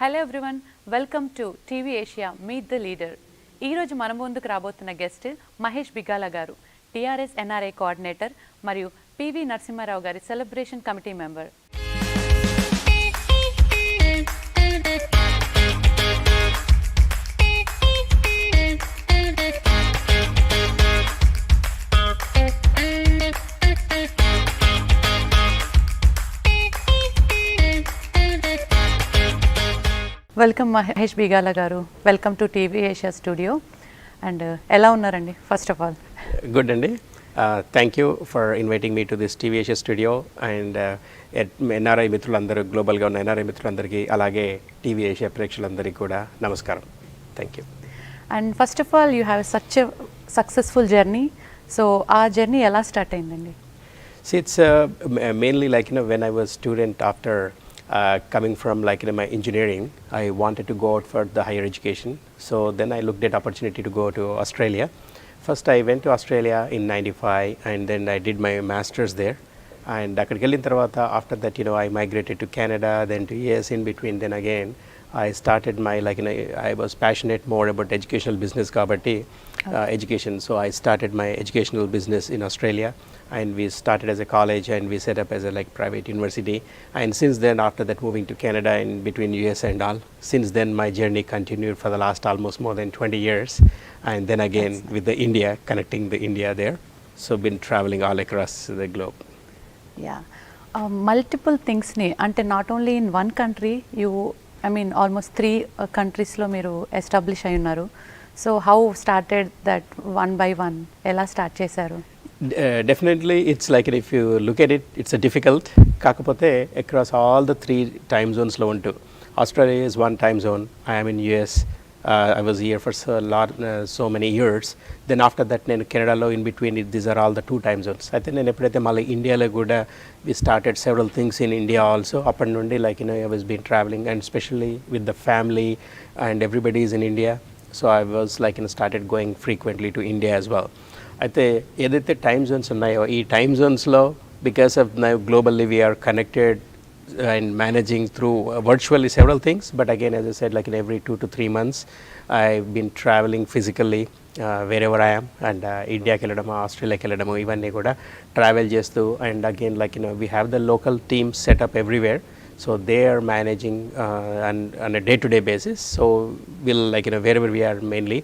Hello everyone, welcome to TV Asia meet the leader. ఈరోజు మన ముందుకు రాబోతున్న guest Mahesh Bigala garu, TRS NRI coordinator మరియు పివి నరసింహారావు గారి celebration committee member. Welcome Mahesh Bigala garu, welcome to TV Asia studio. And ఎలా ఉన్నారండి? ఫస్ట్ ఆఫ్ ఆల్ గుడ్ అండి. Thank you for inviting me to this TV Asia studio. And NRI మిత్రులందరూ, గ్లోబల్గా ఉన్న ఎన్ఆర్ఐ మిత్రులందరికీ, అలాగే టీవీ ఏషియా ప్రేక్షకులందరికీ కూడా నమస్కారం. Thank you. And first of all you have such a successful journey. So ఆ జర్నీ ఎలా స్టార్ట్ అయిందండి? So it's mainly like when I was student after coming from my engineering, I wanted to go out for the higher education. So then I looked at opportunity to go to Australia. First I went to Australia in 95 and then I did my masters there. And akkadiki ellin tarvata, after that I migrated to Canada, then to US. In between, then again I started my I was passionate more about educational business kabatti education. So I started my educational business in Australia, and we started as a college and we set up as a private university. And since then, after that, moving to Canada in between US and all, since then my journey continued for the last almost more than 20 years. And then again with the India, connecting the India there. So been traveling all across the globe. Yeah, multiple things ni ante not only in one country, you almost 3 countries lo మీరు establish అయి ఉన్నారు. So how started that one by one, ఎలా start చేశారు? Definitely it's if you look at it, it's a difficult. Kakapothe across all the 3 time zones lo untu. Australia is one time zone. I am in US. I was here for so many years. Then after that nenu Canada lo, in between it, these are all the 2 time zones. I think nenu eppudaithe malla India lo kuda we started several things in India also. Appan nundi I was been traveling, and especially with the family and everybody is in India. So I was started going frequently to India as well. అయితే ఏదైతే time zones ఉన్నాయో, ఈ time జోన్స్లో because of now globally we are connected and managing through virtually several things. But again as I said in every 2 to 3 months I've been traveling physically wherever I am, and ఇండియాకి వెళ్ళడము, ఆస్ట్రేలియాకి వెళ్ళడము, ఇవన్నీ కూడా travel చేస్తూ, and again we have the local teams set up everywhere. So they are managing on a day-to-day basis. So we'll wherever we are, mainly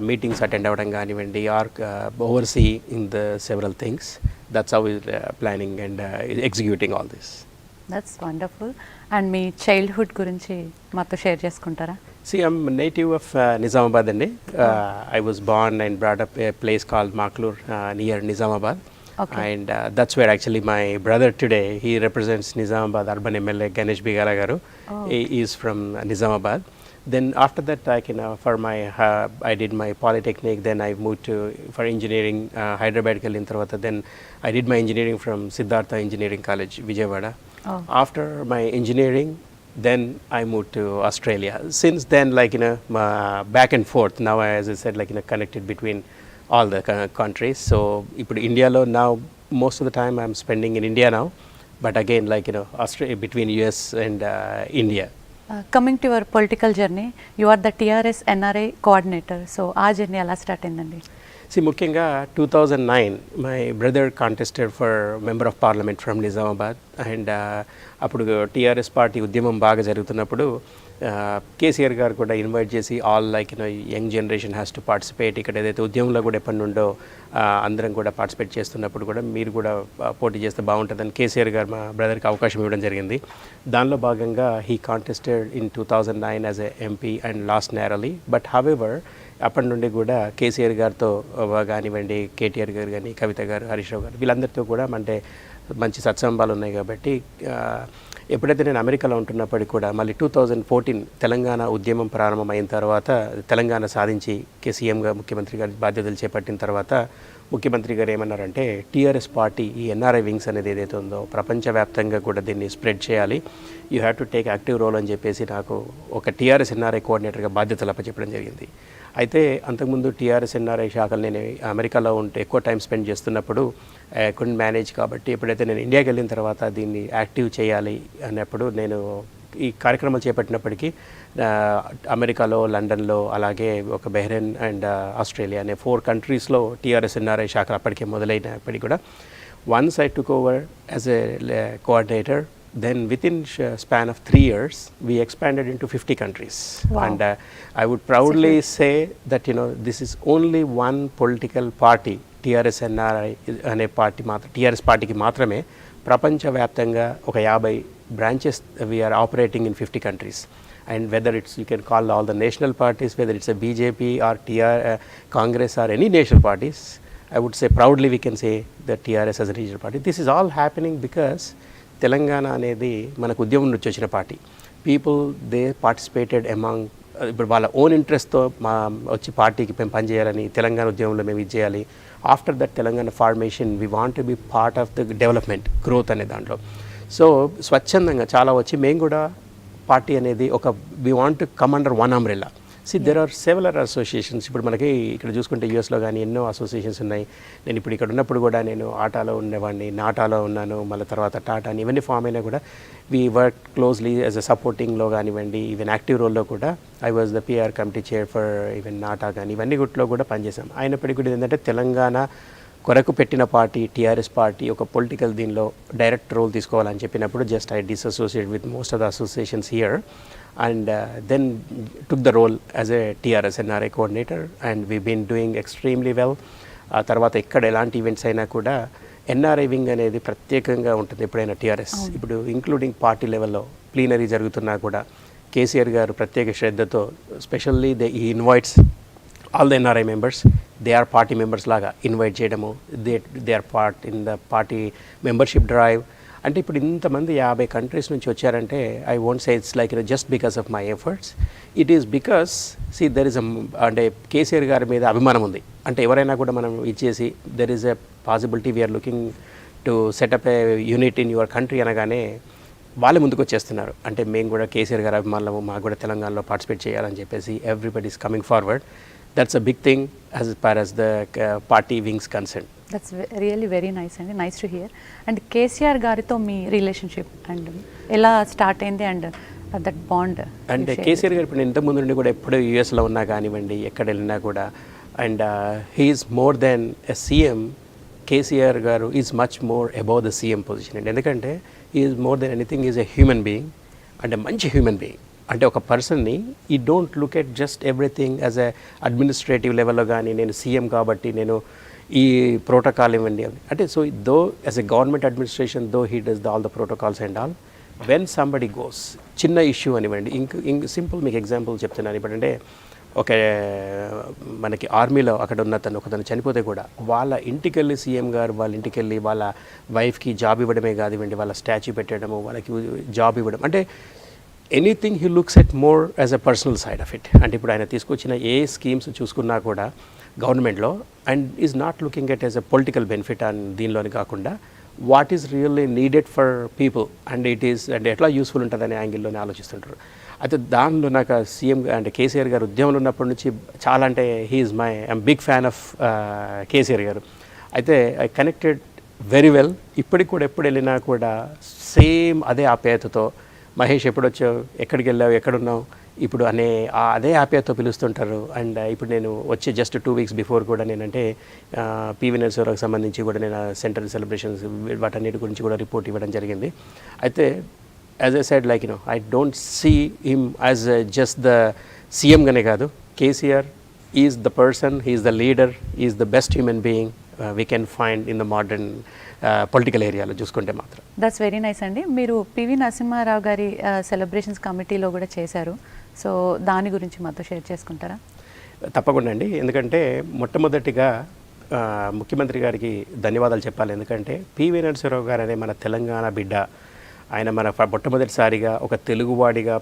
meetings attend avadam ganivandi or oversee in the several things. That's how we're planning and executing all this. That's wonderful. And me childhood గురించి మాతో share చేసుకుంటారా? See, I'm native of Nizamabad andi. I was born and brought up a place called Maklur near Nizamabad. Okay. And that's where actually my brother today, he represents Nizamabad urban MLA Mahesh Bigala garu. He is from Nizamabad. Then after that for my I did my polytechnic, then I moved to for engineering Hyderabad ki ellin tarvata, then I did my engineering from Siddhartha Engineering College Vijayawada. After my engineering, then I moved to Australia. Since then back and forth, now as I said connected between all the countries. So ipudu India lo now most of the time I'm spending in India now, but again Australia, between US and India. Coming to your political journey, you are the TRS NRI coordinator. So ఆ journey ఎలా start అయిందండి? ముఖ్యంగా 2009 my brother contested for member of parliament from Nizamabad, and అప్పుడు TRS party ఉద్యమం బాగా జరుగుతున్నప్పుడు కేసీఆర్ గారు కూడా ఇన్వైట్ చేసి all young generation has to participate. ఇక్కడ ఏదైతే ఉద్యమంలో కూడా ఎప్పటి నుండో అందరం కూడా పార్టిసిపేట్ చేస్తున్నప్పుడు కూడా మీరు కూడా పోటీ చేస్తే బాగుంటుందని కేసీఆర్ గారు మా బ్రదర్కి అవకాశం ఇవ్వడం జరిగింది. దానిలో భాగంగా he contested in 2009 as a MP and lost nearly. But however అప్పటి నుండి కూడా కేసీఆర్ గారితో కానివ్వండి, కేటీఆర్ గారు కానీ, కవిత గారు, హరీష్ రావు గారు, వీళ్ళందరితో కూడా అంటే మంచి సత్సంబాలు ఉన్నాయి. కాబట్టి ఎప్పుడైతే నేను అమెరికాలో ఉంటున్నప్పటికీ కూడా మళ్ళీ 2014 తెలంగాణ ఉద్యమం ప్రారంభమైన తర్వాత, తెలంగాణ సాధించి సీఎంగా ముఖ్యమంత్రి గారి బాధ్యతలు చేపట్టిన తర్వాత ముఖ్యమంత్రి గారు ఏమన్నారంటే, టీఆర్ఎస్ పార్టీ ఈ ఎన్ఆర్ఐ వింగ్స్ అనేది ఏదైతే ఉందో ప్రపంచవ్యాప్తంగా కూడా దీన్ని స్ప్రెడ్ చేయాలి, you have to take active role అని చెప్పేసి నాకు ఒక టీఆర్ఎస్ ఎన్ఆర్ఐ కోఆర్డినేటర్గా బాధ్యతలు అప్పచెప్పడం జరిగింది. అయితే అంతకుముందు టీఆర్ఎస్ ఎన్ఆర్ఐ శాఖలు నేను అమెరికాలో ఉంటే ఎక్కువ టైం స్పెండ్ చేస్తున్నప్పుడు కుడెంట్ మేనేజ్. కాబట్టి ఎప్పుడైతే నేను ఇండియాకి వెళ్ళిన తర్వాత దీన్ని యాక్టివ్ చేయాలి అన్నప్పుడు నేను ఈ కార్యక్రమాలు చేపట్టినప్పటికీ అమెరికాలో, లండన్లో, అలాగే ఒక బెహ్రెయిన్ అండ్ ఆస్ట్రేలియా అనే 4 కంట్రీస్లో టీఆర్ఎస్ ఎన్ఆర్ఐ శాఖలు అప్పటికే మొదలైనప్పటికీ కూడా once I took over as a coordinator, then within span of 3 years we expanded into 50 countries. Wow. And I would proudly say that this is only one political party, TRS NRI ane party matra TRS party ki matrame prapancha vyaptanga oka 50 branches we are operating in 50 countries. And whether it's, you can call all the national parties, whether it's a BJP or Congress or any national parties, I would say proudly we can say that TRS as a regional party. This is all happening because Telangana అనేది మనకు ఉద్యమం నుంచి వచ్చిన party. People they participated among, ఇప్పుడు వాళ్ళ own ఇంట్రెస్ట్తో వచ్చి పార్టీకి మేము పనిచేయాలని, తెలంగాణ ఉద్యమంలో మేము ఇది చేయాలి. After that Telangana formation we want to be part of the development growth అనే దాంట్లో. సో స్వచ్ఛందంగా చాలా వచ్చి మేము కూడా పార్టీ అనేది ఒక we want to come under one umbrella. There are several associations. ఇప్పుడు మనకి ఇక్కడ చూసుకుంటే యూఎస్లో కానీ ఎన్నో అసోసియేషన్స్ ఉన్నాయి. నేను ఇప్పుడు ఇక్కడ ఉన్నప్పుడు కూడా నేను ఆటాలో ఉండేవాడిని, నాటాలో ఉన్నాను, మళ్ళీ తర్వాత టాటా అని ఇవన్నీ ఫామ్ అయినా కూడా we work closely as a సపోర్టింగ్లో కానివ్వండి, ఈవెన్ యాక్టివ్ రోల్లో కూడా I was the PR committee chair for even NATA కానీ ఇవన్నీ గుట్లో కూడా పనిచేసాం. అయినప్పటికీ కూడా ఏంటంటే తెలంగాణ కొరకు పెట్టిన పార్టీ టీఆర్ఎస్ పార్టీ ఒక పొలిటికల్ దీనిలో డైరెక్ట్ రోల్ తీసుకోవాలని చెప్పినప్పుడు just I dissociate with most of the associations here and then took the role as a TRS NRI coordinator, and we've been doing extremely well. తర్వాత ఎక్కడ ఎలాంటి events అయినా కూడా NRI wing అనేది ప్రత్యేకంగా ఉంటుంది ఎప్పుడైనా టీఆర్ఎస్. ఇప్పుడు ఇంక్లూడింగ్ పార్టీ లెవెల్లో ప్లీనరీ జరుగుతున్నా కూడా కేసీఆర్ గారు ప్రత్యేక శ్రద్ధతో స్పెషల్లీ ఈ invites all the NRI members, they are party members లాగా ఇన్వైట్ చేయడము, they are part in the party membership drive. అంటే ఇప్పుడు ఇంతమంది 50 కంట్రీస్ నుంచి వచ్చారంటే I won't say it's like just because of my efforts, it is because there is అంటే కేసీఆర్ గారి మీద అభిమానం ఉంది. అంటే ఎవరైనా కూడా మనం ఇచ్చేసి there is a possibility we're looking to set up a unit in your country అనగానే వాళ్ళే ముందుకు వచ్చేస్తున్నారు. అంటే మేము కూడా కేసీఆర్ గారి అభిమానులము, మాకు కూడా తెలంగాణలో పార్టిసిపేట్ చేయాలని చెప్పేసి everybody is coming forward. That's a big thing as far as the party wings concern. That's really very nice అండి, nice to hear. And KCR గారితో మీ రిలేషన్షిప్ అండ్ ఎలా స్టార్ట్ అయింది and that bond? And KCR garu ఇప్పుడు ఇంతకుముందు నుండి కూడా ఎప్పుడు యూఎస్లో ఉన్నా కానివ్వండి, ఎక్కడ వెళ్ళినా కూడా, and he's more than a CM. KCR garu is much more above the CM position అండి. ఎందుకంటే is more than anything is a human being, అంటే మంచి హ్యూమన్ బీయింగ్. అంటే ఒక పర్సన్ని he don't look at just everything as a administrative లెవెల్లో కానీ నేను సీఎం కాబట్టి నేను ఈ ప్రోటోకాల్ ఇవ్వండి అంటే. So though as a government administration though he does all the protocols and all. When somebody goes, చిన్న ఇష్యూ అనివ్వండి, ఇంక సింపుల్ మీకు ఎగ్జాంపుల్ చెప్తున్నాను. ఇప్పుడంటే ఒక మనకి ఆర్మీలో అక్కడ ఒకతను చనిపోతే కూడా వాళ్ళ ఇంటికి వెళ్ళి సీఎం గారు వాళ్ళ ఇంటికి వెళ్ళి వాళ్ళ వైఫ్కి జాబ్ ఇవ్వడమే కానివ్వండి, వాళ్ళ స్టాచ్యూ పెట్టడము, వాళ్ళకి జాబ్ ఇవ్వడం, అంటే anything he looks at more as a personal side of it. అంటే ఇప్పుడు ఆయన తీసుకొచ్చిన ఏ స్కీమ్స్ చూసుకున్నా కూడా గవర్నమెంట్లో and is not looking at as a political benefit అని దీనిలోని కాకుండా what is really needed for people and it is అంటే ఎట్లా యూస్ఫుల్ ఉంటుందనే యాంగిల్లోనే ఆలోచిస్తుంటారు. అయితే దానిలో నాకు సీఎం అంటే కేసీఆర్ గారు ఉద్యమంలో ఉన్నప్పటి నుంచి చాలా అంటే he's I'm big fan of KCR గారు. అయితే ఐ కనెక్టెడ్ వెరీ వెల్. ఇప్పటికి కూడా ఎప్పుడు వెళ్ళినా కూడా సేమ్ అదే ఆప్యాయతతో మహేష్ ఎప్పుడు వచ్చావు, ఎక్కడికి వెళ్ళావు, ఎక్కడున్నావు ఇప్పుడు అనే అదే ఆప్యాయతతో పిలుస్తుంటారు. అండ్ ఇప్పుడు నేను వచ్చే జస్ట్ 2 weeks బిఫోర్ కూడా నేనంటే పివి నరసింహారావుకి సంబంధించి కూడా నేను సెంట్రల్ సెలబ్రేషన్స్ వాటన్నిటి గురించి కూడా రిపోర్ట్ ఇవ్వడం జరిగింది. అయితే as I said like I don't see him as just the సీఎంగానే కాదు, KCR is the person, he's the leader, is the best human being we can find in the modern political ఏరియాలో చూసుకుంటే మాత్రం. దట్స్ వెరీ నైస్ అండి. మీరు PV Narasimha Rao గారి celebrations కమిటీలో కూడా చేశారు, సో దాని గురించి మాతో షేర్ చేసుకుంటారా? తప్పకుండా అండి. ఎందుకంటే మొట్టమొదటిగా ముఖ్యమంత్రి గారికి ధన్యవాదాలు చెప్పాలి. ఎందుకంటే పివి నరసింహారావు గారు అనే మన తెలంగాణ బిడ్డ, ఆయన మన మొట్టమొదటిసారిగా ఒక తెలుగువాడిగా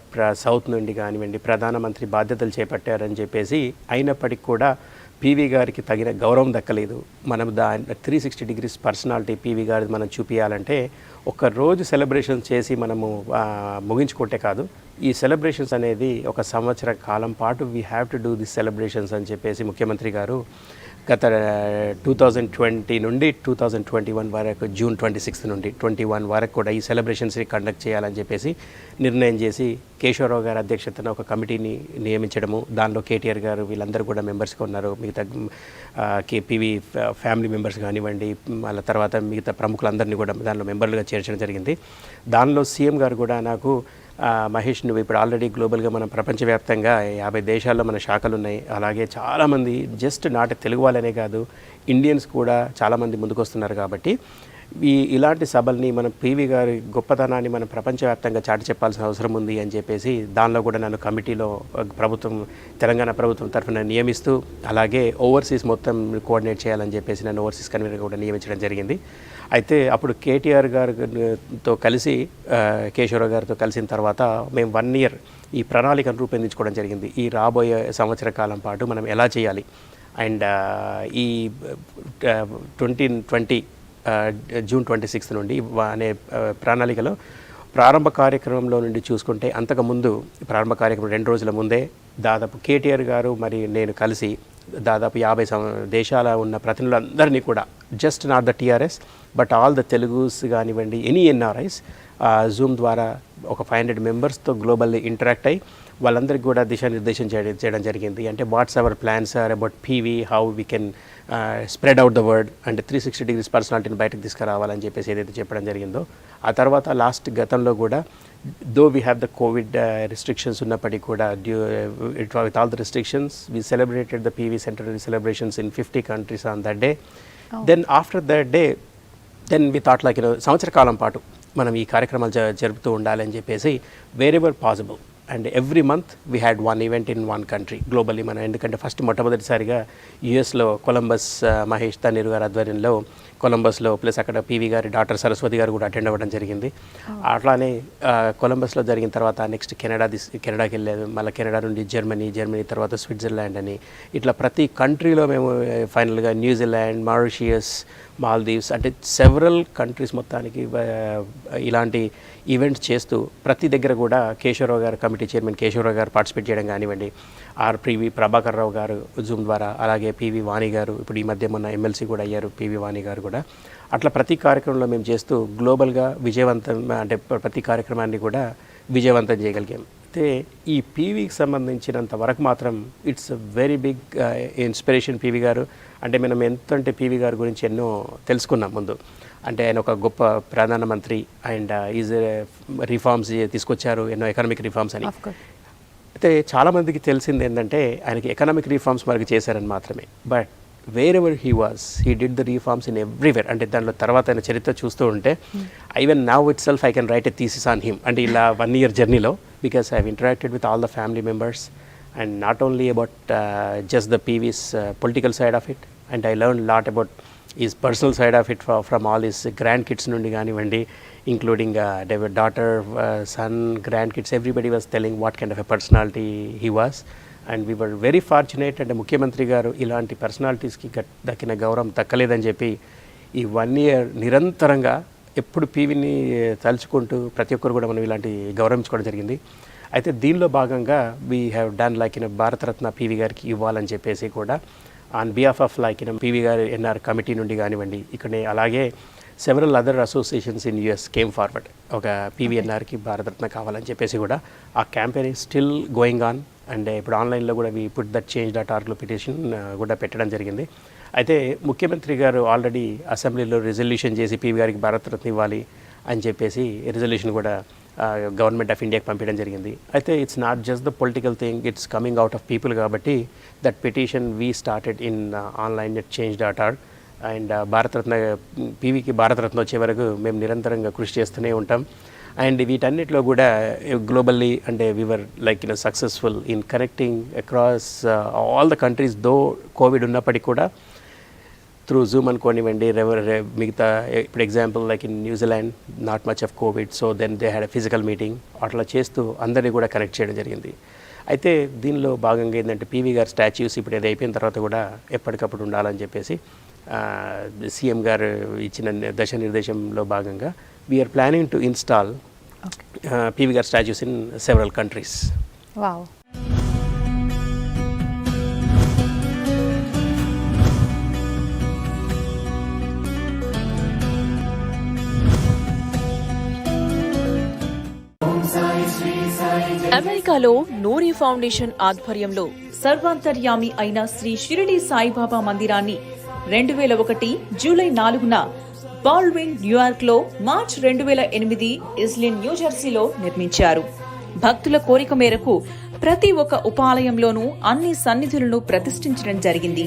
సౌత్ నుండి కానివ్వండి ప్రధానమంత్రి బాధ్యతలు చేపట్టారని చెప్పేసి, అయినప్పటికీ కూడా పీవీ గారికి తగిన గౌరవం దక్కలేదు. మనం 360 degrees పర్సనాలిటీ పీవీ గారి మనం చూపించాలంటే ఒక్కరోజు సెలబ్రేషన్స్ చేసి మనము ముగించుకుంటే కాదు, ఈ సెలబ్రేషన్స్ అనేది ఒక సంవత్సర కాలం పాటు we have to do this celebrations అని చెప్పేసి ముఖ్యమంత్రి గారు గత 2020 నుండి 2021 వరకు జూన్ 26 నుండి 21 వరకు కూడా ఈ సెలబ్రేషన్స్ని కండక్ట్ చేయాలని చెప్పేసి నిర్ణయం చేసి కేశవరావు గారి అధ్యక్షతన ఒక కమిటీని నియమించడము, దానిలో కేటీఆర్ గారు వీళ్ళందరూ కూడా మెంబర్స్గా ఉన్నారు. మిగతా కేపీవీ ఫ్యామిలీ మెంబర్స్ కానివ్వండి, వాళ్ళ తర్వాత మిగతా ప్రముఖులందరినీ కూడా దానిలో మెంబర్లుగా చేర్చడం జరిగింది. దానిలో సీఎం గారు కూడా నాకు మహేష్, నువ్వు ఇప్పుడు ఆల్రెడీ గ్లోబల్గా మనం ప్రపంచవ్యాప్తంగా 50 దేశాల్లో మన శాఖలు ఉన్నాయి, అలాగే చాలామంది జస్ట్ నాటి తెలుగు వాళ్ళనే కాదు ఇండియన్స్ కూడా చాలామంది ముందుకు వస్తున్నారు, కాబట్టి ఇలాంటి సభల్ని మనం పీవీ గారి గొప్పతనాన్ని మనం ప్రపంచవ్యాప్తంగా చాటి చెప్పాల్సిన అవసరం ఉంది అని చెప్పేసి దానిలో కూడా నన్ను కమిటీలో ప్రభుత్వం, తెలంగాణ ప్రభుత్వం తరఫున నియమిస్తూ, అలాగే ఓవర్సీస్ మొత్తం కోఆర్డినేట్ చేయాలని చెప్పేసి నన్ను ఓవర్సీస్ కన్వీనర్ కూడా నియమించడం జరిగింది. అయితే అప్పుడు కేటీఆర్ గారితో కలిసి కేశవరావు గారితో కలిసిన తర్వాత మేము 1 year ఈ ప్రణాళికను రూపొందించుకోవడం జరిగింది. ఈ రాబోయే సంవత్సర కాలం పాటు మనం ఎలా చేయాలి అండ్ ఈ 2020 జూన్ 26 నుండి అనే ప్రణాళికలో ప్రారంభ కార్యక్రమంలో నుండి చూసుకుంటే, అంతకుముందు ప్రారంభ కార్యక్రమం 2 రోజుల ముందే దాదాపు కేటీఆర్ గారు మరి నేను కలిసి దాదాపు 50 దేశాల ఉన్న ప్రతినిధులందరినీ కూడా, just not the TRS but all the Telugus కానివ్వండి, ఎనీ ఎన్ఆర్ఐస్ జూమ్ ద్వారా ఒక 500 మెంబర్స్తో గ్లోబల్లీ ఇంటరాక్ట్ అయ్యి వాళ్ళందరికీ కూడా దిశానిర్దేశం చేయడం జరిగింది. అంటే what's our plans are about PV, how we can spread out the word, అంటే 360 degrees పర్సనాలిటీని బయటకు తీసుకురావాలని చెప్పేసి ఏదైతే చెప్పడం జరిగిందో, ఆ తర్వాత లాస్ట్ గతంలో కూడా though we have the covid restrictions ఉన్నప్పటికీ కూడా with all the restrictions we celebrated the PV centenary celebrations in 50 countries on that day. Then after that day then we thought like సంవత్సర కాలం పాటు మనం ఈ కార్యక్రమాలు జరుపుతూ ఉండాలని చెప్పేసి wherever possible and every month we had 1 event in 1 country globally. మనం ఎందుకంటే ఫస్ట్ మొట్టమొదటిసారిగా యుఎస్లో కొలంబస్ మహేష్ తన్నీరు గారి ఆధ్వర్యంలో కొలంబస్లో, ప్లస్ అక్కడ పీవీ గారి డాక్టర్ సరస్వతి గారు కూడా అటెండ్ అవ్వడం జరిగింది. అట్లానే కొలంబస్లో జరిగిన తర్వాత నెక్స్ట్ కెనడాకి వెళ్ళలేదు, మళ్ళీ కెనడా నుండి జర్మనీ తర్వాత స్విట్జర్లాండ్ అని, ఇట్లా ప్రతి కంట్రీలో మేము ఫైనల్గా న్యూజిలాండ్, మారిషియస్, మాల్దీవ్స్, అంటే సెవరల్ కంట్రీస్ మొత్తానికి ఇలాంటి ఈవెంట్స్ చేస్తూ ప్రతి దగ్గర కూడా కేశవరావు గారు, కమిటీ చైర్మన్ కేశవరావు గారు పార్టిసిపేట్ చేయడం కానివ్వండి, పివి ప్రభాకర్ రావు గారు జూమ్ ద్వారా, అలాగే పివి వాణి గారు, ఇప్పుడు ఈ మధ్య మొన్న ఎమ్మెల్సీ కూడా అయ్యారు పివి వాణి గారు కూడా, అట్లా ప్రతి కార్యక్రమంలో మేము చేస్తూ గ్లోబల్గా విజయవంతం, అంటే ప్రతి కార్యక్రమాన్ని కూడా విజయవంతం చేయగలిగాం. అయితే ఈ పీవీకి సంబంధించినంత వరకు మాత్రం it's very big inspiration PV గారు. అంటే మనం ఎంతంటే పీవీ గారి గురించి ఎన్నో తెలుసుకున్నాం ముందు. అంటే ఆయన ఒక గొప్ప ప్రధానమంత్రి అండ్ ఈజ్ రిఫార్మ్స్ తీసుకొచ్చారు, ఎన్నో ఎకనామిక్ రిఫార్మ్స్ అని. అయితే చాలామందికి తెలిసింది ఏంటంటే ఆయనకి ఎకనామిక్ రిఫార్మ్స్ వరకు చేశారని మాత్రమే, but wherever he was he did the reforms in everywhere. అంటే దానిలో తర్వాత ఆయన చరిత్ర చూస్తూ ఉంటే even now it self I can write a thesis on him. అంటే ఇలా 1 year జర్నీలో, because I have interacted with all the family members and not only about just the PV's political side of it, and I learned a lot about his personal side of it from all his grandkids nundi ganivandi, including their daughter, son, grandkids, everybody was telling what kind of a personality he was, and we were very fortunate. And Mukhyamantri garu ilanti personalities ki dakkina gauram dakkaledani చెప్పి ఈ 1 year నిరంతరంగా ఎప్పుడు పీవీని తలుచుకుంటూ ప్రతి ఒక్కరు కూడా మనం ఇలాంటి గౌరవించుకోవడం జరిగింది. అయితే దీనిలో భాగంగా we have done like Bharat Ratna PV గారికి ఇవ్వాలని చెప్పేసి కూడా on behalf of like PV గారి ఎన్ఆర్ కమిటీ నుండి కానివ్వండి, ఇక్కడనే అలాగే several other associations in US came forward, ఒక పీవీఎన్ఆర్కి భారతరత్న కావాలని చెప్పేసి కూడా ఆ campaign is still going on. And ఇప్పుడు ఆన్లైన్లో కూడా వీ పుట్ దట్ change.orgలో పిటిషన్ కూడా పెట్టడం జరిగింది. అయితే ముఖ్యమంత్రి గారు ఆల్రెడీ అసెంబ్లీలో రిజల్యూషన్ చేసి పీవీ గారికి భారతరత్న ఇవ్వాలి అని చెప్పేసి రిజల్యూషన్ కూడా గవర్నమెంట్ ఆఫ్ ఇండియాకి పంపించడం జరిగింది. అయితే it's not just the political thing, it's coming out of people కాబట్టి that petition we started in online at change.org. అండ్ భారతరత్న పీవీకి భారతరత్న వచ్చే వరకు మేము నిరంతరంగా కృషి చేస్తూనే ఉంటాం. అండ్ వీటన్నిటిలో కూడా గ్లోబల్లీ అంటే we are like successful in connecting across all the countries, though Covid ఉన్నప్పటికీ కూడా త్రూ జూమ్ అనుకోనివ్వండి, మిగతా ఇప్పుడు example like in New Zealand not much of Covid, so then they had a physical meeting, అట్లా చేస్తూ అందరినీ కూడా కనెక్ట్ చేయడం జరిగింది. అయితే దీనిలో భాగంగా ఏంటంటే పీవీ గారి స్టాచ్యూస్ ఇప్పుడు ఇది అయిపోయిన తర్వాత కూడా ఎప్పటికప్పుడు ఉండాలని చెప్పేసి సీఎం గారు ఇచ్చిన దశనిర్దేశంలో భాగంగా we are planning to install PV గారి statues in several countries. Wow. అమెరికాలో నూరి ఫౌండేషన్ ఆధ్వర్యంలో సర్వాంతర్యామి అయిన శ్రీ షిరిడి సాయిబాబా మందిరాన్ని 2001 జూలై 4న బాల్విన్ న్యూయార్క్ లో మార్చ్ 2008 ఇస్లిన్ న్యూజెర్సీలో నిర్మించారు. భక్తుల కోరిక మేరకు ప్రతి ఒక్క ఉపాలయంలోనూ అన్ని సన్నిధులను ప్రతిష్ఠించడం జరిగింది.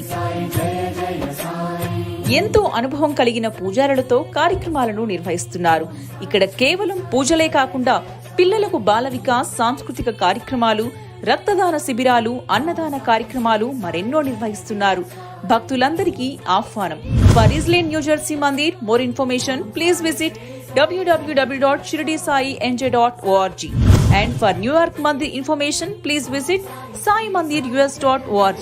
ఎంతో అనుభవం కలిగిన పూజారులతో కార్యక్రమాలను నిర్వహిస్తున్నారు. ఇక్కడ కేవలం పూజలే కాకుండా పిల్లలకు బాల వికాస్, సాంస్కృతిక కార్యక్రమాలు, రక్తదాన శిబిరాలు, అన్నదాన కార్యక్రమాలు మరెన్నో నిర్వహిస్తున్నారు. భక్తులందరికీ ఆహ్వానం. For Iselin New Jersey mandir, more information please visit www.shirdisainj.org and for New York Mandir information please visit saimandirus.org.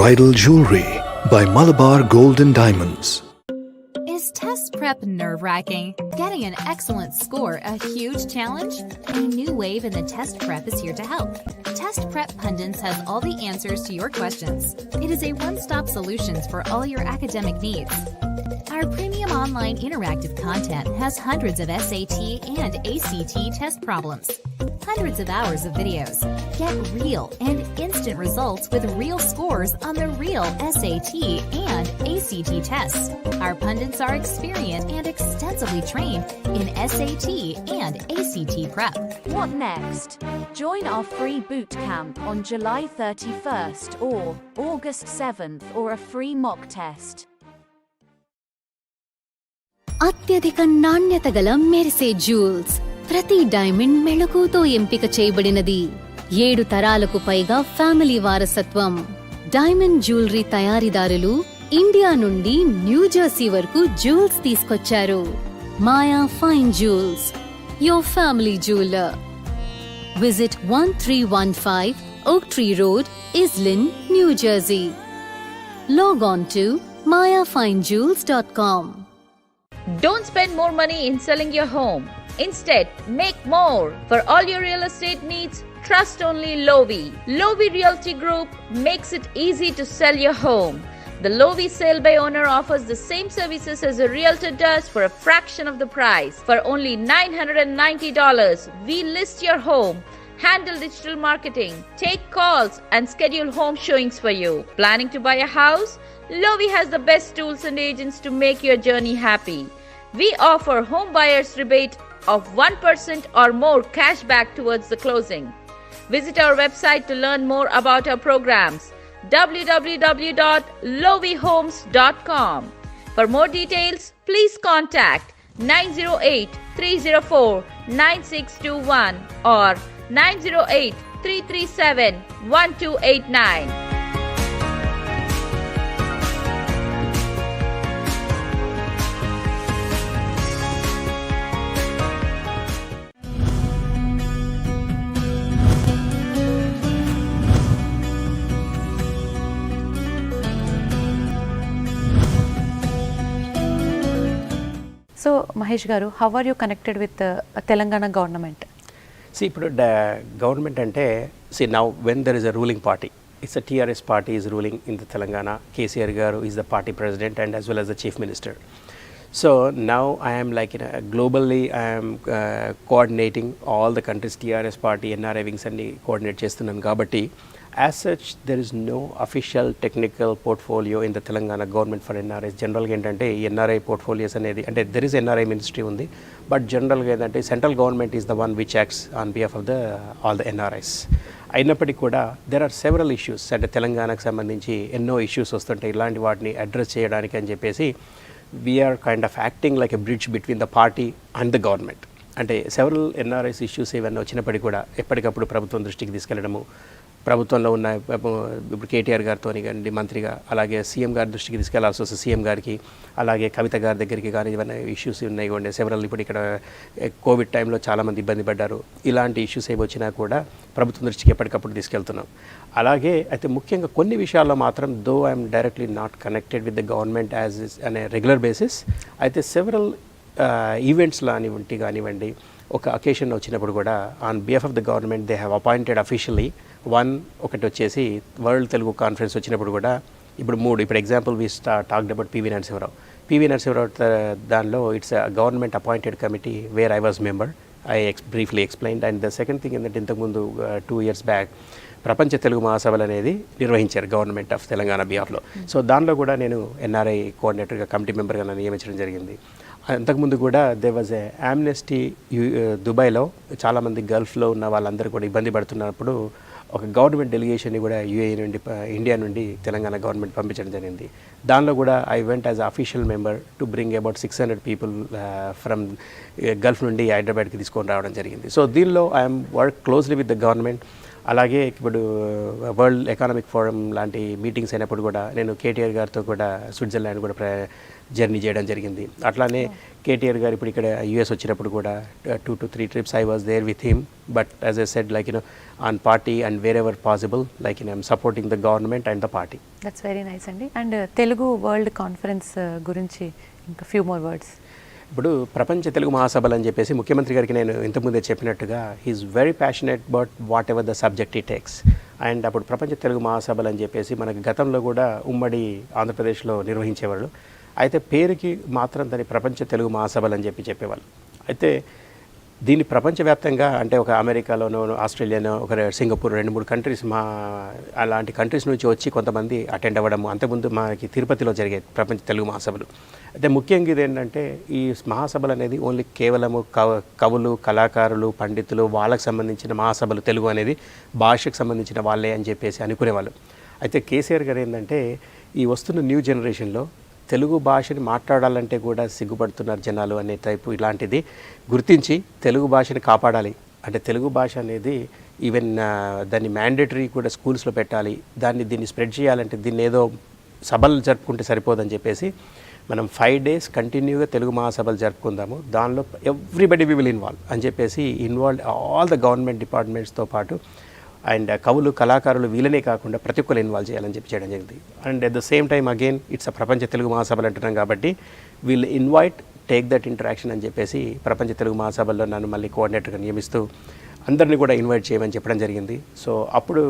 Bridal jewelry by Malabar Gold and Diamonds. Is test prep nerve-wracking? Getting an excellent score a huge challenge? A new wave in the test prep is here to help. Test Prep Pundits has all the answers to your questions. It is a one-stop solution for all your academic needs. Our premium online interactive content has hundreds of SAT and ACT test problems. Hundreds of hours of videos. Get real and instant results with real scores on the real SAT and ACT tests. Our pundits are experienced and extensively trained in SAT and ACT prep. What next? Join our free boot camp on July 31st or August 7th or a free mock test. అత్యధిక నాణ్యత గల మెరిసే jewels. ప్రతి diamond మెళకువతో ఎంపిక చేయబడినది. 7 తరాలకు పైగా family వారసత్వం. డైమండ్ జ్యువెలరీ తయారీదారులు ఇండియా నుండి న్యూజెర్సీ వరకు జ్యూల్స్ తీసుకొచ్చారు. Maya fine jewels, your family jeweller. Visit 1315 Oak Tree Road, Islin, New Jersey. Log on to mayafinejewels.com. Don't spend more money in selling your home. Instead, make more. For all your real estate needs, trust only Lovi. Lovi Realty Group makes it easy to sell your home. The Lovi Sale by Owner offers the same services as a realtor does for a fraction of the price. For only $990, we list your home, handle digital marketing, take calls, and schedule home showings for you. Planning to buy a house? Lovi has the best tools and agents to make your journey happy. We offer home buyers rebate of 1% or more cash back towards the closing. Visit our website to learn more about our programs, www.lovihomes.com. For more details, please contact 908-304-9621 or 908-337-1289. So Mahesh గారు, how are you connected with Telangana government? ఇప్పుడు government అంటే now when there is a ruling party, it's a TRS party is ruling in the Telangana. KCR garu is the party president and as well as the chief minister. So now I am like globally I am coordinating all the countries TRS party NRI wings and coordinate చేస్తున్నాను కాబట్టి as such there is no official technical portfolio in the Telangana government for NRIs. జనరల్గా ఏంటంటే ఈ NRI portfolios అనేది అంటే there is NRI ministry ఉంది, but జనరల్గా ఏంటంటే central government is the one which acts on behalf of the all the NRIs. అయినప్పటికీ కూడా దెర్ ఆర్ సెవరల్ ఇష్యూస్, అంటే తెలంగాణకు సంబంధించి ఎన్నో ఇష్యూస్ వస్తుంటాయి. ఇలాంటి వాటిని అడ్రస్ చేయడానికి అని చెప్పేసి we're kind of acting like a bridge between the party and the government. అంటే సెవరల్ NRIs ఇష్యూస్ ఏవన్నీ వచ్చినప్పటికీ కూడా ఎప్పటికప్పుడు ప్రభుత్వం దృష్టికి తీసుకెళ్లడము, ప్రభుత్వంలో ఉన్న ఇప్పుడు కేటీఆర్ గారితో కానీ మంత్రిగా, అలాగే సీఎం గారి దృష్టికి తీసుకెళ్లాల్సి వస్తుంది సీఎం గారికి, అలాగే కవిత గారి దగ్గరికి కానీ ఏమైనా ఇష్యూస్ ఉన్నాయి ఉండే సెవరల్. ఇప్పుడు ఇక్కడ కోవిడ్ టైంలో చాలామంది ఇబ్బంది పడ్డారు. ఇలాంటి ఇష్యూస్ ఏమి వచ్చినా కూడా ప్రభుత్వం దృష్టికి ఎప్పటికప్పుడు తీసుకెళ్తున్నాం. అలాగే అయితే ముఖ్యంగా కొన్ని విషయాల్లో మాత్రం though I'm directly not connected with the government as అనే రెగ్యులర్ బేసిస్, అయితే సెవరల్ ఈవెంట్స్ కానివ్వండి ఒక అకేషన్ వచ్చినప్పుడు కూడా on behalf of the government they have appointed officially ఒకటి వచ్చేసి వరల్డ్ తెలుగు కాన్ఫరెన్స్ వచ్చినప్పుడు కూడా ఇప్పుడు example we talked about PV Narasimha Rao దానిలో it's government appointed committee where I was member. I briefly explained. And the second thing ఏంటంటే ఇంతకుముందు 2 years బ్యాక్ ప్రపంచ తెలుగు మహాసభలు అనేది నిర్వహించారు గవర్నమెంట్ ఆఫ్ తెలంగాణ బిహాఫ్లో. సో దానిలో కూడా నేను ఎన్ఆర్ఐ కోఆర్డినేటర్గా కమిటీ మెంబర్గా నన్ను నియమించడం జరిగింది. అంతకుముందు కూడా దే వాజ్ ఏ ఆమ్నెస్టీ దుబాయ్లో చాలామంది గల్ఫ్లో ఉన్న వాళ్ళందరూ కూడా ఇబ్బంది పడుతున్నప్పుడు ఒక గవర్నమెంట్ డెలిగేషన్ని కూడా యూఏఈ నుండి ఇండియా నుండి తెలంగాణ గవర్నమెంట్ పంపించడం జరిగింది. దానిలో కూడా I went as official member to bring about 600 people from Gulf నుండి హైదరాబాద్కి తీసుకొని రావడం జరిగింది. సో దీనిలో I'm work closely with the government. అలాగే ఇప్పుడు వరల్డ్ ఎకనామిక్ ఫోరం లాంటి మీటింగ్స్ అయినప్పుడు కూడా నేను కేటీఆర్ గారితో కూడా స్విట్జర్లాండ్ కూడా జర్నీ చేయడం జరిగింది. అట్లానే కేటీఆర్ గారు ఇప్పుడు ఇక్కడ యూఎస్ వచ్చినప్పుడు కూడా 2 to 3 trips I was there with him. But as I said, on party and wherever possible, I'm supporting the government and the party. That's very nice అండి. అండ్ తెలుగు వరల్డ్ కాన్ఫరెన్స్ గురించి ఇంకా ఫ్యూ మోర్ వర్డ్స్. ఇప్పుడు ప్రపంచ తెలుగు మహాసభలు అని చెప్పేసి ముఖ్యమంత్రి గారికి నేను ఇంతకుముందే చెప్పినట్టుగా he's very passionate about whatever the subject he takes. And అప్పుడు ప్రపంచ తెలుగు మహాసభలు అని చెప్పేసి మనకి గతంలో కూడా ఉమ్మడి ఆంధ్రప్రదేశ్లో నిర్వహించేవాళ్ళు. అయితే పేరుకి మాత్రం దాని ప్రపంచ తెలుగు మహాసభలు అని చెప్పేవాళ్ళు. అయితే దీన్ని ప్రపంచవ్యాప్తంగా అంటే ఒక అమెరికాలోనో ఆస్ట్రేలియానో ఒక సింగపూర్ 2-3 కంట్రీస్ అలాంటి కంట్రీస్ నుంచి వచ్చి కొంతమంది అటెండ్ అవ్వడము. అంతకుముందు మనకి తిరుపతిలో జరిగేది ప్రపంచ తెలుగు మహాసభలు. అయితే ముఖ్యంగా ఇది ఏంటంటే ఈ మహాసభలు అనేది ఓన్లీ కేవలము కవులు, కళాకారులు, పండితులు వాళ్ళకి సంబంధించిన మహాసభలు, తెలుగు అనేది భాషకు సంబంధించిన వాళ్ళే అని చెప్పేసి అనుకునేవాళ్ళు. అయితే కేసీఆర్ గారు ఏంటంటే ఈ వస్తున్న న్యూ జనరేషన్లో తెలుగు భాషని మాట్లాడాలంటే కూడా సిగ్గుపడుతున్నారు జనాలు అనే టైపు ఇలాంటిది గుర్తించి తెలుగు భాషని కాపాడాలి. అంటే తెలుగు భాష అనేది ఈవెన్ దాన్ని మ్యాండేటరీ కూడా స్కూల్స్లో పెట్టాలి. దీన్ని స్ప్రెడ్ చేయాలంటే దీన్ని ఏదో సభలు జరుపుకుంటే సరిపోదని చెప్పేసి మనం 5 days కంటిన్యూగా తెలుగు మహాసభలు జరుపుకుందాము. దానిలో ఎవ్రీబడి వి విల్ ఇన్వాల్వ్ అని చెప్పేసి ఆల్ ద గవర్నమెంట్ డిపార్ట్మెంట్స్తో పాటు అండ్ కవులు, కళాకారులు వీళ్ళనే కాకుండా ప్రతి ఒక్కరు ఇన్వాల్వ్ చేయాలని చేయడం జరిగింది. And at the same time again it's ప్రపంచ తెలుగు మహాసభలు అంటున్నాం కాబట్టి we'll invite take that interaction అని చెప్పేసి ప్రపంచ తెలుగు మహాసభల్లో నన్ను మళ్ళీ కోఆర్డినేటర్గా నియమిస్తూ అందరినీ కూడా ఇన్వైట్ చేయమని చెప్పడం జరిగింది. సో అప్పుడు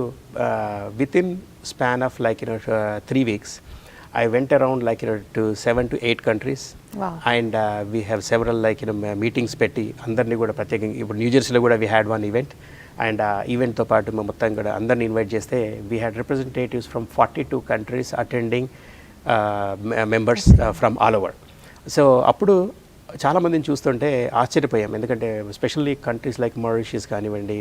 with in span of 3 weeks I went around to 7 to 8 countries. Wow. And we have several meetings పెట్టి అందరినీ కూడా ప్రత్యేకంగా ఇప్పుడు న్యూజెర్సీలో కూడా we had one event. And ఈవెంట్తో పాటు మేము మొత్తం కూడా అందరిని ఇన్వైట్ చేస్తే we had representatives from 42 countries attending members from all over. So అప్పుడు చాలామందిని చూస్తుంటే ఆశ్చర్యపోయాం. ఎందుకంటే ఎస్పెషల్లీ కంట్రీస్ లైక్ మారిషియస్ కానివ్వండి,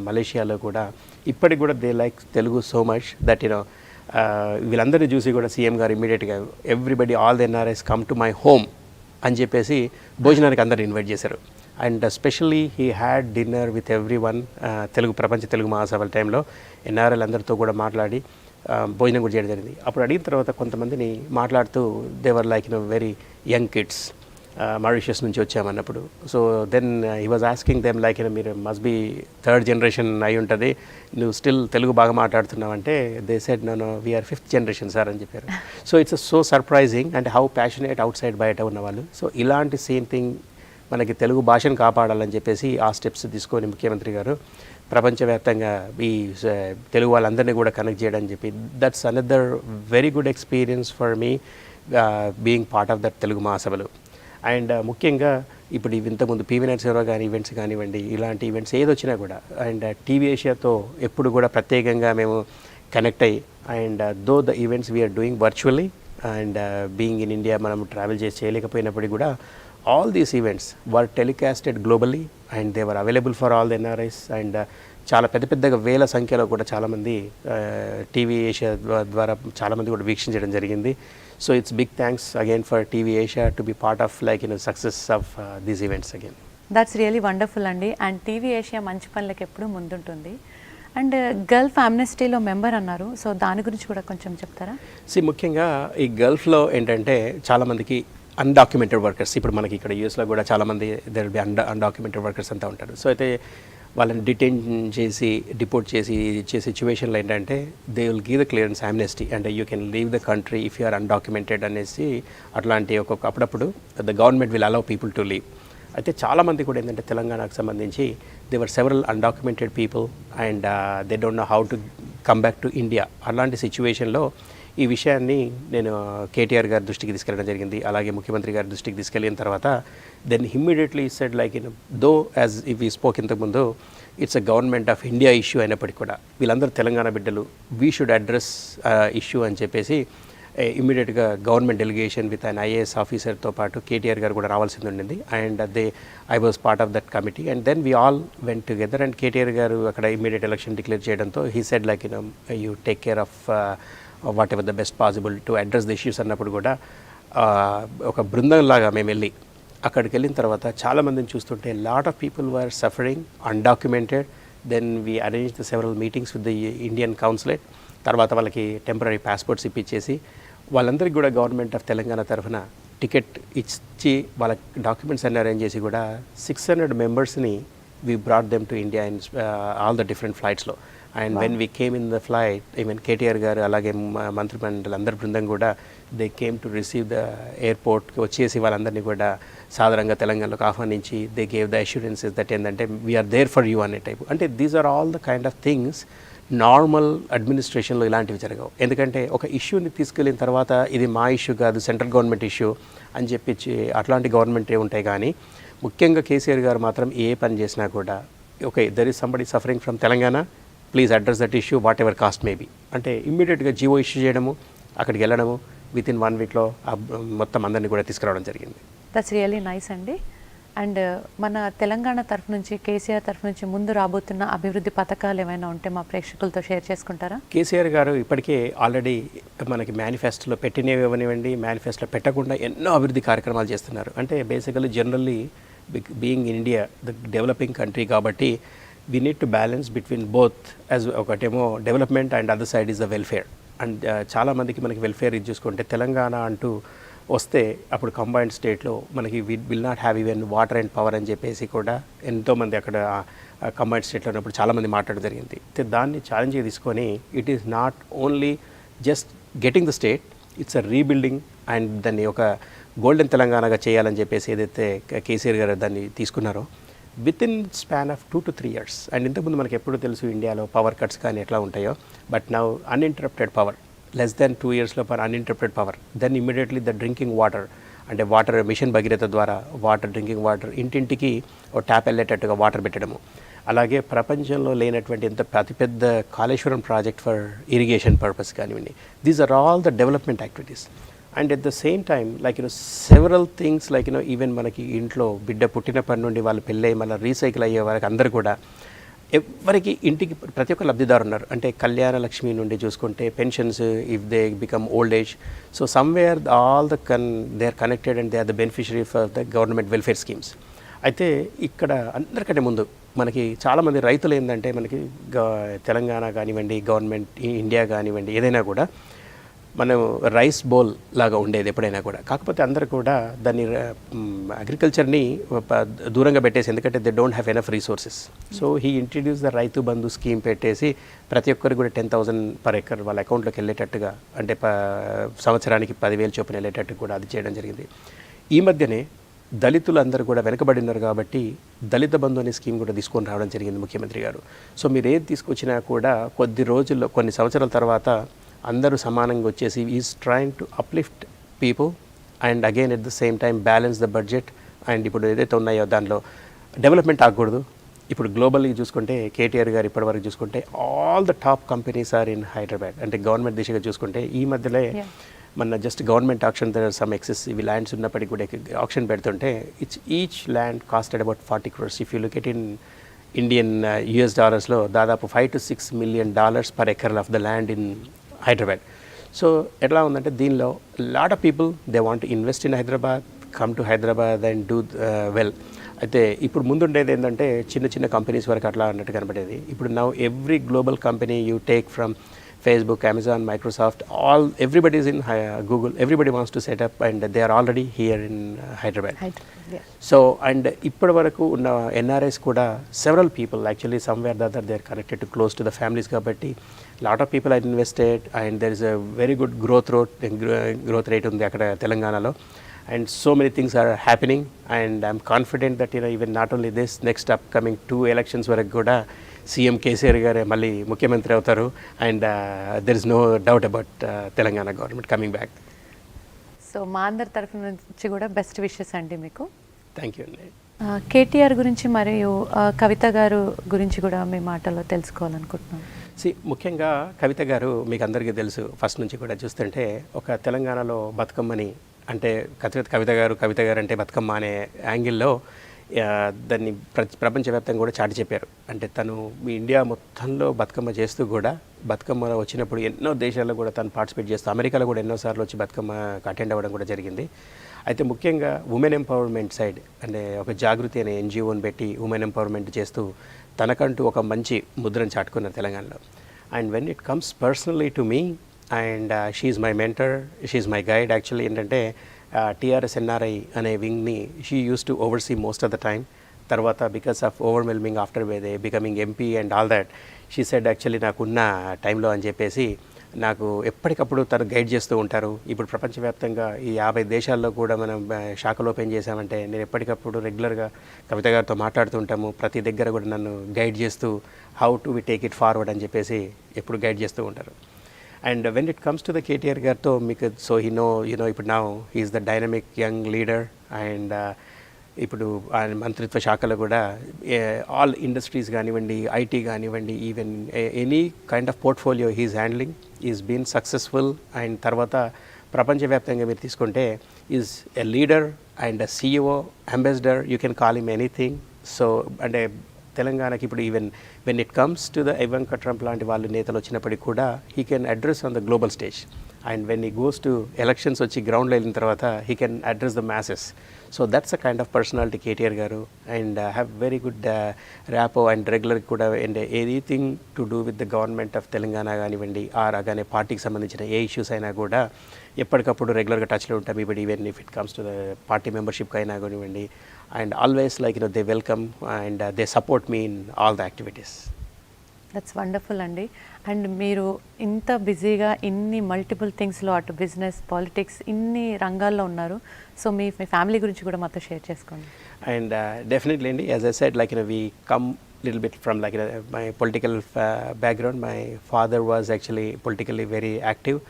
మలేషియాలో కూడా ఇప్పటికి కూడా they like Telugu so much that వీళ్ళందరినీ చూసి కూడా సీఎం గారు ఇమీడియట్గా everybody all the NRIs come to my home అని చెప్పేసి భోజనానికి అందరిని ఇన్వైట్ చేశారు. And specially he had dinner with every one. ప్రపంచ తెలుగు మహాసభల టైంలో ఎన్ఆర్ఎల్ అందరితో కూడా మాట్లాడి భోజనం కూడా చేయడం జరిగింది. అప్పుడు అడిగిన తర్వాత కొంతమందిని మాట్లాడుతూ they were very young kids Mauritius నుంచి వచ్చామన్నప్పుడు. So then he was asking them మీరు మస్ట్ బీ 3rd generation అయి ఉంటుంది, నువ్వు స్టిల్ తెలుగు బాగా మాట్లాడుతున్నావు అంటే they said no we're 5th generation sir అని చెప్పారు. So it's so surprising and how passionate outside బయట ఉన్నవాళ్ళు. సో ఇలాంటి సేమ్ థింగ్ మనకి తెలుగు భాషను కాపాడాలని చెప్పేసి ఆ స్టెప్స్ తీసుకొని ముఖ్యమంత్రి గారు ప్రపంచవ్యాప్తంగా ఈ తెలుగు వాళ్ళందరినీ కూడా కనెక్ట్ చేయడం అని చెప్పి that's another very good experience for me being part of that Telugu మహాసభలు. అండ్ ముఖ్యంగా ఇప్పుడు ఇంతకుముందు పివి నరసింహరావు కానీ ఈవెంట్స్ కానివ్వండి, ఇలాంటి ఈవెంట్స్ ఏదొచ్చినా కూడా అండ్ టీవీ ఏషియాతో ఎప్పుడు కూడా ప్రత్యేకంగా మేము కనెక్ట్ అయ్యి and though the events we're doing virtually and being in India మనం ట్రావెల్ చేయలేకపోయినప్పటికీ కూడా all these events were telecasted globally and they were available for all the NRIs and చాలా పెద్దగా వేల సంఖ్యలో కూడా చాలామంది టీవీ ఏషియా ద్వారా చాలామంది కూడా వీక్షించడం జరిగింది. So it's big thanks again for TV Asia to be part of success of these events again. That's really wonderful అండి. అండ్ టీవీ ఏషియా మంచి పనులకు ఎప్పుడూ ముందుంటుంది. అండ్ గల్ఫ్ ఆమ్నెస్టీలో మెంబర్ అన్నారు, సో దాని గురించి కూడా కొంచెం చెప్తారా? ముఖ్యంగా ఈ గల్ఫ్లో ఏంటంటే చాలామందికి అన్డాక్యుమెంటెడ్ వర్కర్స్, ఇప్పుడు మనకి ఇక్కడ యూఎస్లో కూడా చాలామంది దెర్ బి అన్డాక్యుమెంటెడ్ వర్కర్స్ అంతా ఉంటారు. సో అయితే వాళ్ళని డిపోర్ట్ చేసి ఇచ్చే సిచ్యువేషన్లో ఏంటంటే they will give the clearance amnesty అంటే you can leave the country if you are undocumented అనేసి అట్లాంటి అప్పుడప్పుడు the government will allow people to leave. అయితే చాలామంది కూడా ఏంటంటే తెలంగాణకు సంబంధించి they were several undocumented people and they don't know how to come back to India. అలాంటి సిచ్యువేషన్లో ఈ విషయాన్ని నేను కేటీఆర్ గారి దృష్టికి తీసుకెళ్ళడం జరిగింది, అలాగే ముఖ్యమంత్రి గారి దృష్టికి తీసుకెళ్ళిన తర్వాత then immediately said like though as if he spoke ఇంతకుముందు it's a government of India issue అయినప్పటికీ కూడా వీళ్ళందరూ తెలంగాణ బిడ్డలు, వీ షుడ్ అడ్రస్ ఇష్యూ అని చెప్పేసి ఇమ్మీడియట్గా government delegation with an IAS ఆఫీసర్తో పాటు కేటీఆర్ గారు కూడా రావాల్సింది ఉండింది. And I was part of that committee and then we all went together. And KTR garu అక్కడ ఇమ్మీడియట్ ఎలక్షన్ డిక్లేర్ చేయడంతో he said like you take care of whatever the best possible to address the issues అన్నప్పుడు కూడా ఒక బృందంలాగా మేము వెళ్ళి అక్కడికి వెళ్ళిన తర్వాత చాలామందిని చూస్తుంటే lot of people were suffering undocumented. Then we arrange the several meetings with the Indian consulate. తర్వాత వాళ్ళకి టెంపరీ పాస్పోర్ట్స్ ఇప్పించేసి వాళ్ళందరికీ కూడా గవర్నమెంట్ ఆఫ్ తెలంగాణ తరఫున టికెట్ ఇచ్చి వాళ్ళ డాక్యుమెంట్స్ అన్ని అరేంజ్ చేసి కూడా 600 మెంబర్స్ని we brought them to India in all the different ఫ్లైట్స్లో. And when we came in the flight even KTR garu అలాగే మంత్రిమండలి అందరి బృందం కూడా they came to receive the ఎయిర్పోర్ట్కి వచ్చేసి వాళ్ళందరినీ కూడా సాధారణంగా తెలంగాణలోకి ఆహ్వానించి they gave the assurances that ఏంటంటే వీఆర్ దేర్ ఫర్ యూ అనే టైపు. అంటే these are all the kind of things normal అడ్మినిస్ట్రేషన్లో ఇలాంటివి జరగవు. ఎందుకంటే ఒక ఇష్యూని తీసుకెళ్ళిన తర్వాత ఇది మా ఇష్యూ కాదు సెంట్రల్ గవర్నమెంట్ ఇష్యూ అని చెప్పించి అట్లాంటి గవర్నమెంటే ఉంటాయి. కానీ ముఖ్యంగా కేసీఆర్ గారు మాత్రం ఏ పని చేసినా కూడా okay there is somebody suffering from Telangana, please address that issue what ever cost maybe అంటే ఇమ్మీడియట్గా జీవో ఇష్యూ చేయడము, అక్కడికి వెళ్ళడము, విత్ ఇన్ 1 వీక్లో మొత్తం అందరినీ కూడా తీసుకురావడం జరిగింది. దట్స్ రియల్లీ నైస్ అండి. అండ్ మన తెలంగాణ తరఫు నుంచి కేసీఆర్ తరఫు నుంచి ముందు రాబోతున్న అభివృద్ధి పథకాలు ఏమైనా ఉంటే మా ప్రేక్షకులతో షేర్ చేసుకుంటారా? కేసీఆర్ గారు ఇప్పటికే ఆల్రెడీ మనకి మేనిఫెస్టోలో పెట్టినవి ఇవ్వనివ్వండి, మేనిఫెస్టోలో పెట్టకుండా ఎన్నో అభివృద్ధి కార్యక్రమాలు చేస్తున్నారు. అంటే basically generally being in India the developing country కాబట్టి we need to balance between both. As ఒకటేమో development and other side is the welfare. And చాలామందికి మనకి వెల్ఫేర్ ఇది చూసుకుంటే తెలంగాణ అంటూ వస్తే అప్పుడు కంబైన్డ్ స్టేట్లో మనకి will not have even water and power అని చెప్పేసి కూడా ఎంతోమంది అక్కడ కంబైన్డ్ స్టేట్లో ఉన్నప్పుడు చాలామంది మాట్లాడడం జరిగింది. దాన్ని ఛాలెంజ్గా తీసుకొని it is not only just getting the state, it's a rebuilding and దాన్ని ఒక గోల్డెన్ తెలంగాణగా చేయాలని చెప్పేసి ఏదైతే కేసీఆర్ గారు దాన్ని తీసుకున్నారో with in span of 2 to 3 years. And ఇంతకుముందు మనకి ఎప్పుడు తెలుసు ఇండియాలో పవర్ కట్స్ కానీ ఎట్లా ఉంటాయో, but now uninterrupted power less than 2 yearsలో for uninterrupted power. Then immediately the drinking water అంటే వాటర్ మిషన్ భగీరథ ద్వారా డ్రింకింగ్ వాటర్ ఇంటింటికి ఓ ట్యాప్ వెళ్ళేటట్టుగా వాటర్ పెట్టడము. అలాగే ప్రపంచంలో లేనటువంటి ఎంత అతిపెద్ద Kaleshwaram project for irrigation purpose కానివ్వండి. These are all the development activities. And at the same time like several things like even మనకి ఇంట్లో బిడ్డ పుట్టినప్పటి నుండి వాళ్ళు పెళ్ళి మళ్ళీ రీసైకిల్ అయ్యే వరకు అందరూ కూడా ఎవరికి ఇంటికి ప్రతి ఒక్క లబ్ధిదారు ఉన్నారు. అంటే కళ్యాణ లక్ష్మి నుండి చూసుకుంటే pensions if they become old age, so somewhere all they are connected and they are the beneficiary for the government welfare schemes. అయితే ఇక్కడ అందరికంటే ముందు మనకి చాలామంది రైతులు ఏంటంటే మనకి తెలంగాణ కానివ్వండి, గవర్నమెంట్ ఇండియా కానివ్వండి, ఏదైనా కూడా మనం రైస్ బౌల్ లాగా ఉండేది ఎప్పుడైనా కూడా. కాకపోతే అందరూ కూడా దాన్ని అగ్రికల్చర్ని దూరంగా పెట్టేసి, ఎందుకంటే they don't have enough resources. So he introduce the Rythu Bandhu scheme పెట్టేసి ప్రతి ఒక్కరికి కూడా 10,000 per acre వాళ్ళ అకౌంట్లోకి వెళ్ళేటట్టుగా, అంటే సంవత్సరానికి 10,000 చొప్పున వెళ్ళేటట్టు కూడా అది చేయడం జరిగింది. ఈ మధ్యనే దళితులందరూ కూడా వెనకబడినారు కాబట్టి దళిత బంధు అనే స్కీమ్ కూడా తీసుకొని రావడం జరిగింది ముఖ్యమంత్రి గారు. సో మీరు ఏది తీసుకొచ్చినా కూడా కొద్ది రోజుల్లో కొన్ని సంవత్సరాల తర్వాత అందరూ సమానంగా వచ్చేసి is trying to uplift people and again at the same time balance the budget. And ఇప్పుడు ఏదైతే ఉన్నాయో దానిలో డెవలప్మెంట్ ఆగకూడదు. ఇప్పుడు గ్లోబల్గా చూసుకుంటే కేటీఆర్ గారు ఇప్పటివరకు చూసుకుంటే all the top companies are in Hyderabad. అంటే గవర్నమెంట్ దిశగా చూసుకుంటే ఈ మధ్యలో మన జస్ట్ గవర్నమెంట్ ఆక్షన్ దగ్గర సమ్ ఎక్సెస్ ఇవి ల్యాండ్స్ ఉన్నప్పటికీ కూడా ఆక్షన్ పెడుతుంటే it's each land costed about 40 crores. If you look at in Indian US dollarsలో దాదాపు $5 to $6 million per acre of the land in Hyderabad. So ఎట్లా ఉందంటే దీనిలో lot of people they want invest in Hyderabad. come to Hyderabad and do well. అయితే ఇప్పుడు ముందుండేది ఏంటంటే చిన్న చిన్న కంపెనీస్ వరకు అట్లా అన్నట్టు కనబడేది. ఇప్పుడు now every global company you take from Facebook, Amazon, Microsoft, everybody is in Google. Everybody wants to set up, and they are already here in Hyderabad. Yeah. So, and ippadi varaku unna NRIs kuda several people actually somewhere or the other they are connected to close to the families kabatti lot of people are invested, and there is a very good growth rate undi akkada Telangana lo, and so many things are happening, and I'm confident that even not only this, next upcoming 2 elections varaku kuda CM KCR గారే మళ్ళీ ముఖ్యమంత్రి అవుతారు, and there is no doubt about Telangana government coming back. So మా అందరి తరఫు నుంచి కూడా best wishes అండి మీకు. థ్యాంక్ యూ అండి. కేటీఆర్ గురించి మరియు కవిత గారు గురించి కూడా మీ మాటల్లో తెలుసుకోవాలనుకుంటున్నాం. ముఖ్యంగా కవిత గారు మీకు అందరికీ తెలుసు, ఫస్ట్ నుంచి కూడా చూస్తుంటే ఒక తెలంగాణలో బతుకమ్మని అంటే కవిత గారు అంటే బతుకమ్మ అనే యాంగిల్లో దాన్ని ప్రపంచవ్యాప్తంగా కూడా చాటి చెప్పారు. అంటే తను ఇండియా మొత్తంలో బతుకమ్మ చేస్తూ కూడా బతుకమ్మ వచ్చినప్పుడు ఎన్నో దేశాల్లో కూడా తను పార్టిసిపేట్ చేస్తూ అమెరికాలో కూడా ఎన్నోసార్లు వచ్చి బతుకమ్మకు అటెండ్ అవ్వడం కూడా జరిగింది. అయితే ముఖ్యంగా ఉమెన్ ఎంపవర్మెంట్ సైడ్ అంటే ఒక జాగృతి అనే ఎన్జిఓని పెట్టి ఉమెన్ ఎంపవర్మెంట్ చేస్తూ తనకంటూ ఒక మంచి ముద్రను చాటుకున్నారు తెలంగాణలో. And when it comes personally to me, and she's my mentor, she's my guide. Actually ఏంటంటే Trs Nri అనే వింగ్ని she use to oversee most of the time. తర్వాత because of overwhelming after becoming MP and all that, she said actually నాకున్న టైంలో అని చెప్పేసి నాకు ఎప్పటికప్పుడు తను గైడ్ చేస్తూ ఉంటారు. ఇప్పుడు ప్రపంచవ్యాప్తంగా ఈ 50 దేశాల్లో కూడా మనం శాఖలు ఓపెన్ చేశామంటే నేను ఎప్పటికప్పుడు రెగ్యులర్గా కవిత గారితో మాట్లాడుతూ ఉంటాము. ప్రతి దగ్గర కూడా నన్ను గైడ్ చేస్తూ how to we take it forward అని చెప్పేసి ఎప్పుడు గైడ్ చేస్తూ ఉంటారు. And when it comes to the KTR garto, so he know ఇప్పుడు now he is the dynamic young leader, and ఇప్పుడు మంత్రిత్వ శాఖలో కూడా ఆల్ ఇండస్ట్రీస్ కానివ్వండి, ఐటీ కానివ్వండి, even any kind of portfolio he's handling is been successful. And తర్వాత ప్రపంచవ్యాప్తంగా మీరు తీసుకుంటే is a leader and a CEO, ambassador, you can call him anything. So అంటే తెలంగాణకి ఇప్పుడు even when it comes to the Ivanka Trump లాంటి వాళ్ళు నేతలు వచ్చినప్పటికి కూడా he can address on the global stage. And when he goes to elections వచ్చి గ్రౌండ్లో వెళ్ళిన తర్వాత he can address the masses. So that's a kind of personality KTR garu, and have very good rapport and regular కూడా. And anything to do with the government of Telangana కానివ్వండి, అలాగే పార్టీకి సంబంధించిన ఏ issues అయినా కూడా ఎప్పటికప్పుడు రెగ్యులర్గా టచ్లో ఉంటాం. ఇప్పుడు even if it comes to the party membership అయినా కానివ్వండి, and always they welcome and they support me in all the activities. That's wonderful అండి. అండ్ మీరు ఇంత బిజీగా ఇన్ని మల్టిపుల్ థింగ్స్లో అటు బిజినెస్, పాలిటిక్స్, ఇన్ని రంగాల్లో ఉన్నారు. సో మీ ఫ్యామిలీ గురించి కూడా మాతో షేర్ చేసుకోండి. And definitely అండి, as I said, we come little bit from my political background. My father was actually politically very active,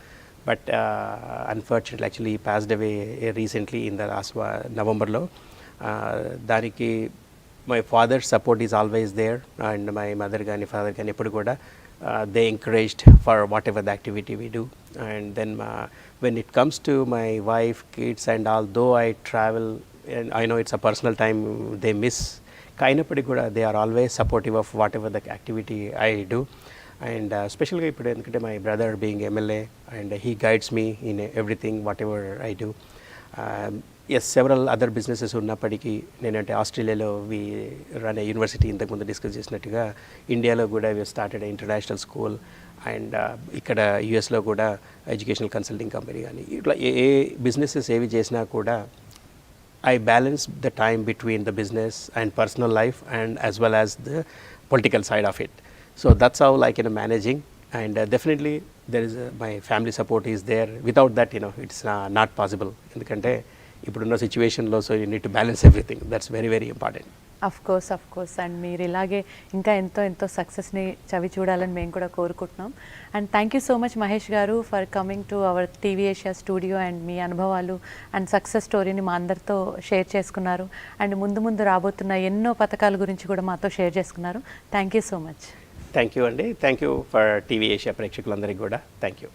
but unfortunately actually he passed away recently in the last November లో. దానికి my father support is always there, and my mother కానీ father కానీ ఎప్పుడు కూడా they encouraged for whatever the activity we do. And then when it comes to my wife, kids and all, though I travel and I know it's a personal time they miss, అయినప్పటికీ కూడా they are always supportive of whatever the activity I do. And స్పెషల్గా ఇప్పుడు ఎందుకంటే my brother being MLA, and he guides me in everything whatever I do. Yes, several other businesses ఉన్నప్పటికీ నేనంటే ఆస్ట్రేలియాలో we run university, ఇంతకుముందు discuss చేసినట్టుగా ఇండియాలో కూడా we started international school, and ఇక్కడ యుఎస్లో కూడా ఎడ్యుకేషనల్ కన్సల్టింగ్ కంపెనీ కానీ ఇట్లా ఏ బిజినెసెస్ ఏవి చేసినా కూడా I balance the time between the business and personal life, and as well as the political side of it. So that's how managing, and definitely there is my family support is there. Without that it's not possible, ఎందుకంటే ఇప్పుడున్న సిచ్యువేషన్లో so you need to balance everything. That's very very important. Of course and మీరు ఇలాగే ఇంకా ఎంతో సక్సెస్ని చవి చూడాలని మేము కూడా కోరుకుంటున్నాం. And thank you so much Mahesh garu for coming to our TV Asia studio, and మీ అనుభవాలు అండ్ సక్సెస్ స్టోరీని మా అందరితో షేర్ చేసుకున్నారు. అండ్ ముందు రాబోతున్న ఎన్నో పథకాల గురించి కూడా మాతో షేర్ చేసుకున్నారు. Thank you so much. Thank you అండి. Thank you for TV Asia ప్రేక్షకులందరికీ కూడా థ్యాంక్ యూ.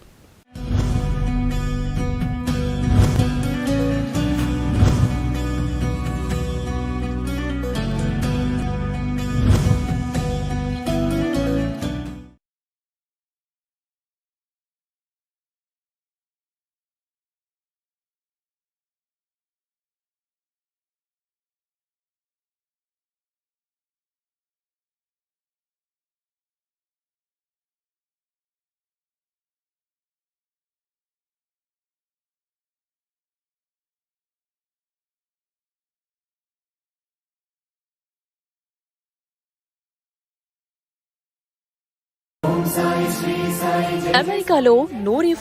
అమెరికాలో నూరి